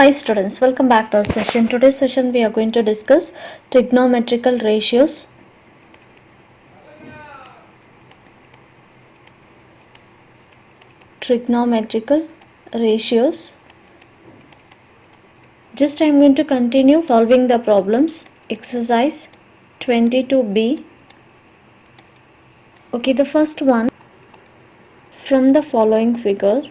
Hi students, welcome back to our session. Today's session we are going to discuss trigonometrical ratios. Trigonometrical ratios. Just I am going to continue solving the problems. Exercise 22b. Okay, the first one, from the following figure.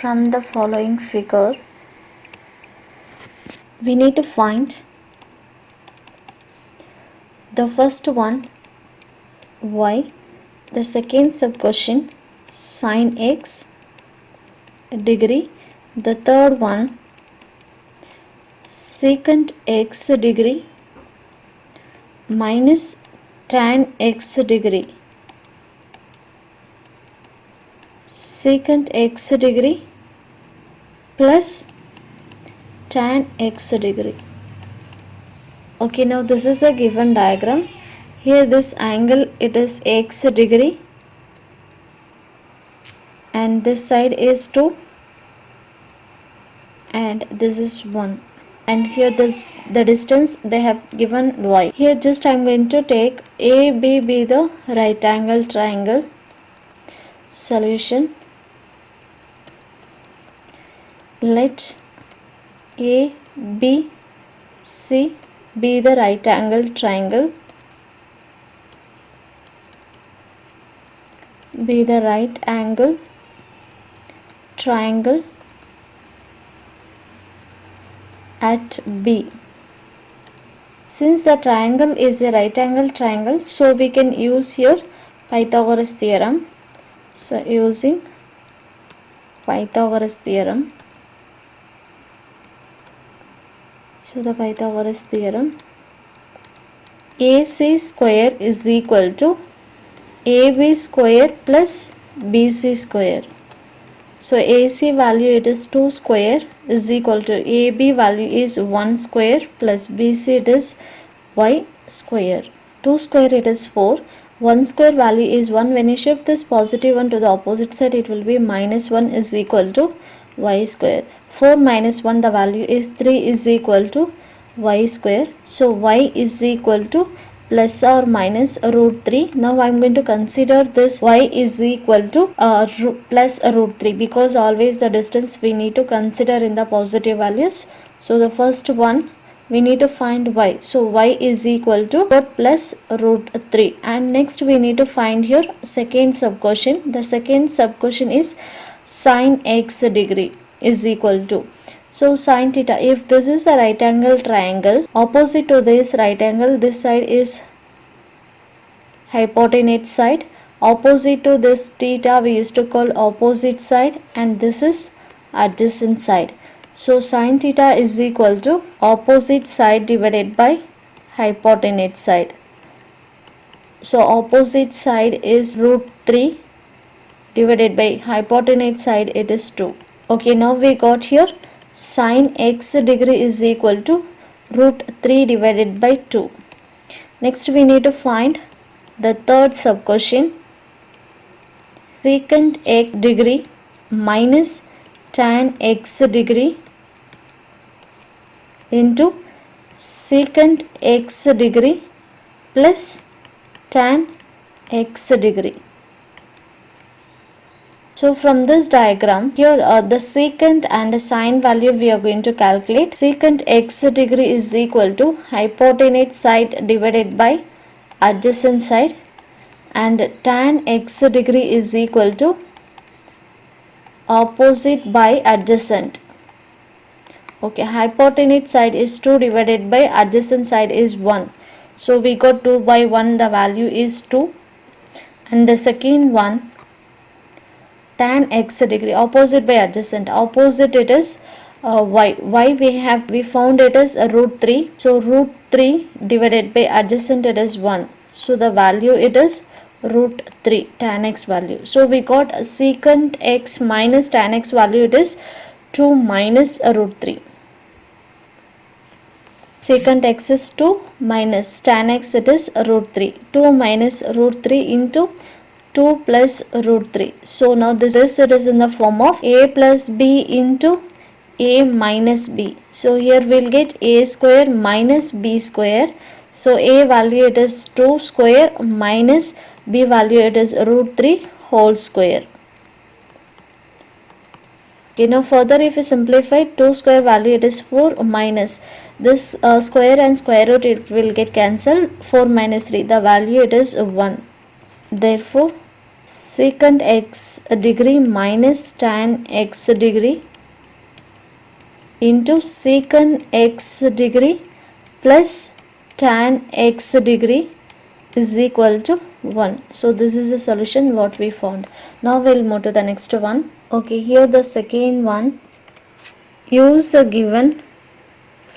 From the following figure, we need to find the first one y, the second sub question sin x degree, the third one secant x degree minus tan x degree, secant x degree plus tan x degree. Okay, now this is a given diagram. Here this angle it is x degree and this side is 2 and this is 1, and here the distance they have given y. Here just I am going to take AB be the right angle triangle. Solution: let ABC be the right angle triangle, at B. Since the triangle is a right angle triangle, so we can use here Pythagoras theorem. So using Pythagoras theorem, the Pythagoras theorem, AC square is equal to AB square plus BC square. So AC value it is 2 square is equal to AB value is 1 square plus BC it is y square. 2 square it is 4. 1 square value is 1. When you shift this positive one to the opposite side, it will be minus 1 is equal to y square. 4 minus 1, the value is 3 is equal to y square. So y is equal to plus or minus root 3. Now I am going to consider this y is equal to plus root 3, because always the distance we need to consider in the positive values. So the first one we need to find y. So y is equal to plus root 3, and next we need to find here second sub question. The second sub question is sin x degree is equal to, so sin theta, if this is a right angle triangle, opposite to this right angle, this side is hypotenuse side, opposite to this theta we used to call opposite side, and this is adjacent side. So sin theta is equal to opposite side divided by hypotenuse side. So opposite side is root 3 divided by hypotenuse side it is 2. Okay, now we got here sin x degree is equal to root 3 divided by 2. Next we need to find the third sub question, secant x degree minus tan x degree into secant x degree plus tan x degree. So from this diagram, here the secant and the sine value we are going to calculate. Secant x degree is equal to hypotenuse side divided by adjacent side, and tan x degree is equal to opposite by adjacent. Okay, hypotenuse side is 2 divided by adjacent side is 1. So we got 2 by 1, the value is 2. And the second one, tan x degree, opposite by adjacent, opposite it is y. We found it as root 3. So root 3 divided by adjacent it is 1. So the value it is root 3 tan x value. So we got secant x minus tan x value it is 2 minus root 3. Secant x is 2 minus tan x it is root 3. 2 minus root 3 into 2 plus root 3. So now this it is in the form of a plus b into a minus b. So here we'll get a square minus b square. So a value it is 2 square minus b value it is root 3 whole square. Okay, now further if we simplify, 2 square value it is 4 minus this square and square root it will get cancelled. 4 minus 3, the value it is 1. Therefore secant x degree minus tan x degree into secant x degree plus tan x degree is equal to 1. So this is the solution what we found. Now we'll move to the next one. Okay, here the second one. Use a given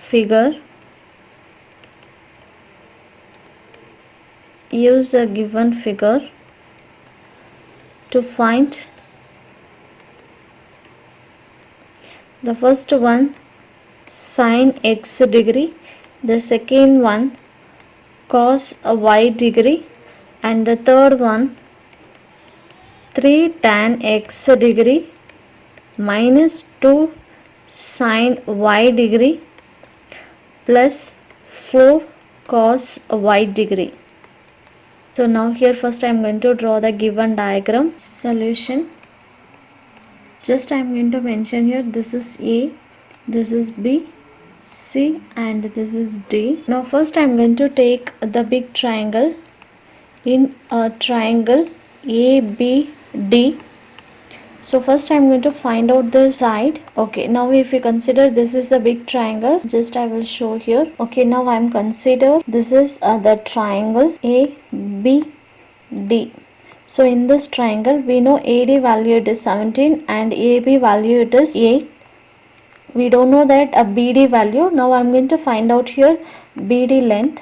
figure. Use a given figure to find the first one sin x degree, the second one cos y degree, and the third one 3 tan x degree minus 2 sin y degree plus 4 cos y degree. So now here first I am going to draw the given diagram. Solution. Just I am going to mention here, this is A, this is B, C, and this is D. Now first I am going to take the big triangle. In a triangle ABD, so first I am going to find out the side. Okay, now if we consider this is a big triangle, just I will show here. Okay, now I am consider this is the triangle ABD. So in this triangle we know AD value it is 17 and AB value it is 8. We don't know that a BD value. Now I am going to find out here BD length.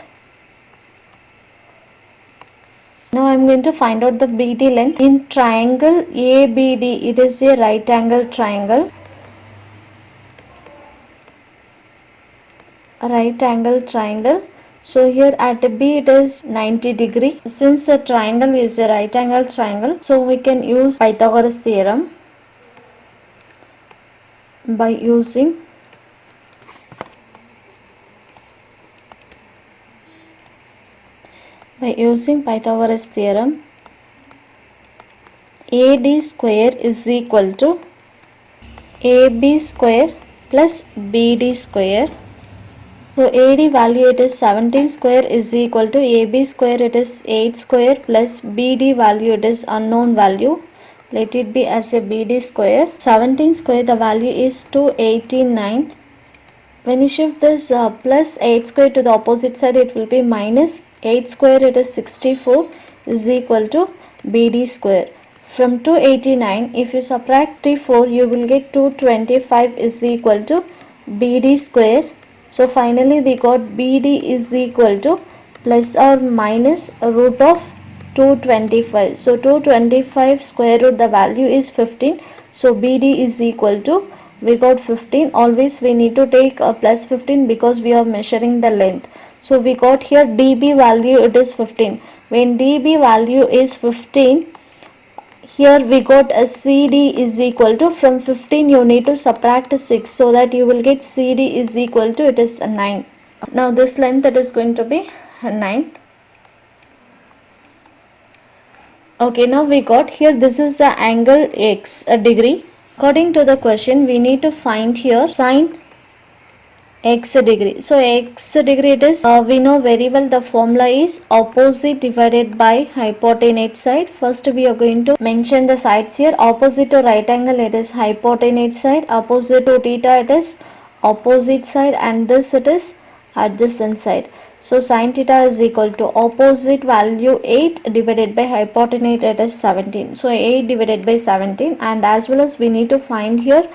Now I am going to find out the BD length. In triangle ABD, it is a right angle triangle. A right angle triangle. So here at B it is 90 degree. Since the triangle is a right angle triangle, so we can use Pythagoras theorem by using Pythagoras theorem. AD square is equal to AB square plus BD square. So AD value it is 17 square is equal to AB square it is 8 square plus BD value it is unknown value. Let it be as a BD square. 17 square the value is 289. When you shift this plus 8 square to the opposite side, it will be minus 8 square it is 64 is equal to BD square. From 289 if you subtract 64 you will get 225 is equal to BD square. So finally we got BD is equal to plus or minus root of 225. So 225 square root the value is 15. So BD is equal to, we got 15. Always we need to take a plus 15 because we are measuring the length. So we got here dB value it is 15. When dB value is 15, here we got a CD is equal to, from 15 you need to subtract 6 so that you will get CD is equal to, it is 9. Now this length that is going to be 9. Okay, now we got here this is the angle x degree. According to the question we need to find here sin x degree. So x degree it is, we know very well the formula is opposite divided by hypotenuse side. First we are going to mention the sides here. Opposite to right angle it is hypotenuse side, opposite to theta it is opposite side, and this it is adjacent side. So sin theta is equal to opposite value 8 divided by hypotenuse it is 17. So 8 divided by 17, and as well as we need to find here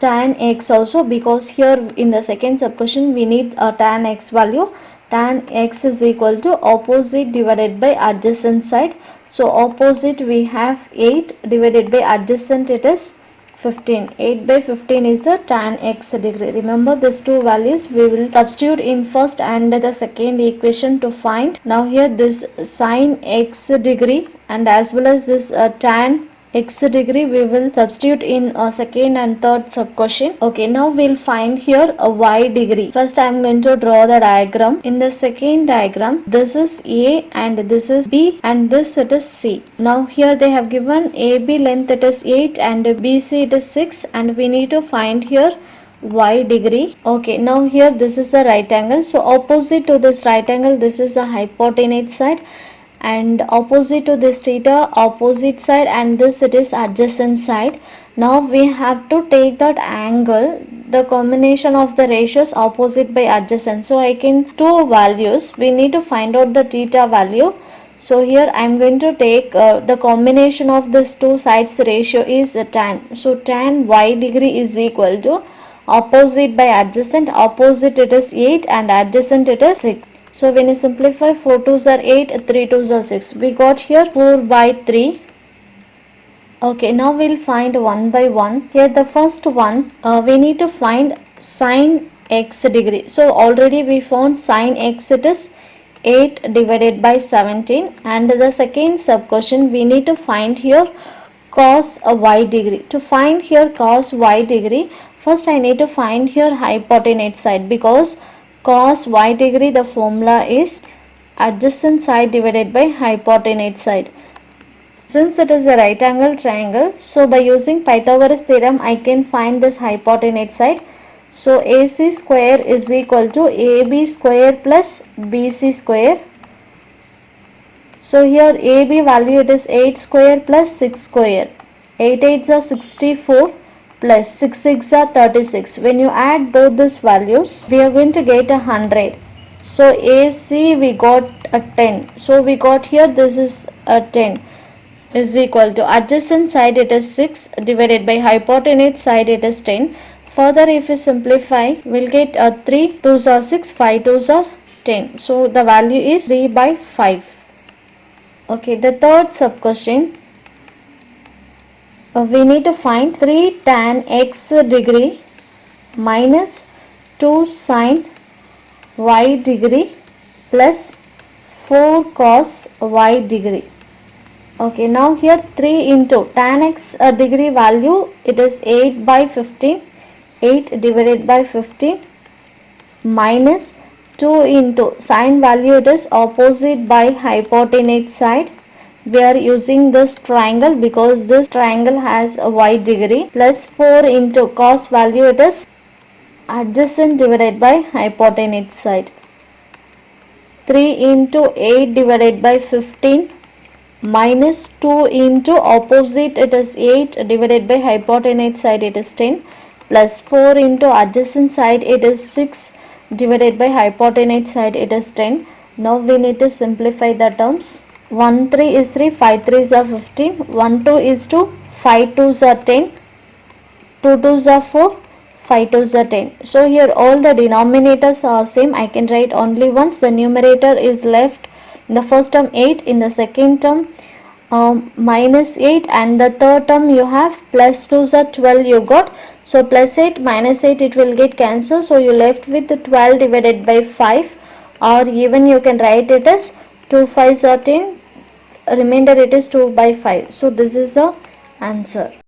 tan x also, because here in the second sub question we need a tan x value. Tan x is equal to opposite divided by adjacent side. So opposite we have 8 divided by adjacent it is 15. 8 by 15 is the tan x degree. Remember these two values we will substitute in first and the second equation to find. Now here this sin x degree and as well as this tan x degree we will substitute in second and third sub question. Okay, now we'll find here a y degree. First I am going to draw the diagram. In the second diagram, this is A and this is B and this it is C. Now here they have given AB length it is 8 and BC it is 6 and we need to find here y degree. Okay, now here this is a right angle, so opposite to this right angle this is the hypotenuse side and opposite to this theta opposite side and this it is adjacent side. Now we have to take that angle, the combination of the ratios opposite by adjacent. So I can two values, we need to find out the theta value. So here I am going to take the combination of these two sides ratio is tan. So tan y degree is equal to opposite by adjacent, opposite it is 8 and adjacent it is 6. So when you simplify 4 2s are 8, 3 2s are 6. We got here 4 by 3. Okay, now we'll find one by one. Here the first one, we need to find sin x degree. So already we found sin x it is 8 divided by 17 and the second sub question we need to find here cos y degree. To find here cos y degree, first I need to find here hypotenuse side because cos y degree the formula is adjacent side divided by hypotenuse side. Since it is a right angle triangle, so by using Pythagoras theorem I can find this hypotenuse side. So AC square is equal to AB square plus BC square. So here AB value it is 8 square plus 6 square. 8 8s are 64 plus 6 6 are 36. When you add both these values, we are going to get 100. So AC we got a 10. So we got here this is a 10 is equal to adjacent side it is 6 divided by hypotenuse side it is 10. Further if we simplify, we'll get 3 2s are 6, 5 2s are 10. So the value is 3 by 5. Okay, the third sub question. We need to find 3 tan x degree minus 2 sin y degree plus 4 cos y degree. Okay, now here 3 into tan x degree value it is 8 by 15, 8 divided by 15 minus 2 into sin value it is opposite by hypotenuse side. We are using this triangle because this triangle has a y degree plus 4 into cos value it is adjacent divided by hypotenuse side. 3 into 8 divided by 15 minus 2 into opposite it is 8 divided by hypotenuse side it is 10 plus 4 into adjacent side it is 6 divided by hypotenuse side it is 10. Now we need to simplify the terms. 1 3 is 3, 5 3s are 15, 1 2 is 2, 5 2s are 10, 2 2s are 4, 5 2s are 10. So here all the denominators are same. I can write only once. The numerator is left. In the first term 8, in the second term minus 8 and the third term you have plus 2s are 12 you got. So plus 8 minus 8 it will get cancelled. So you left with 12 divided by 5 or even you can write it as 2 5s are 10, remainder it is 2 by 5. So this is the answer.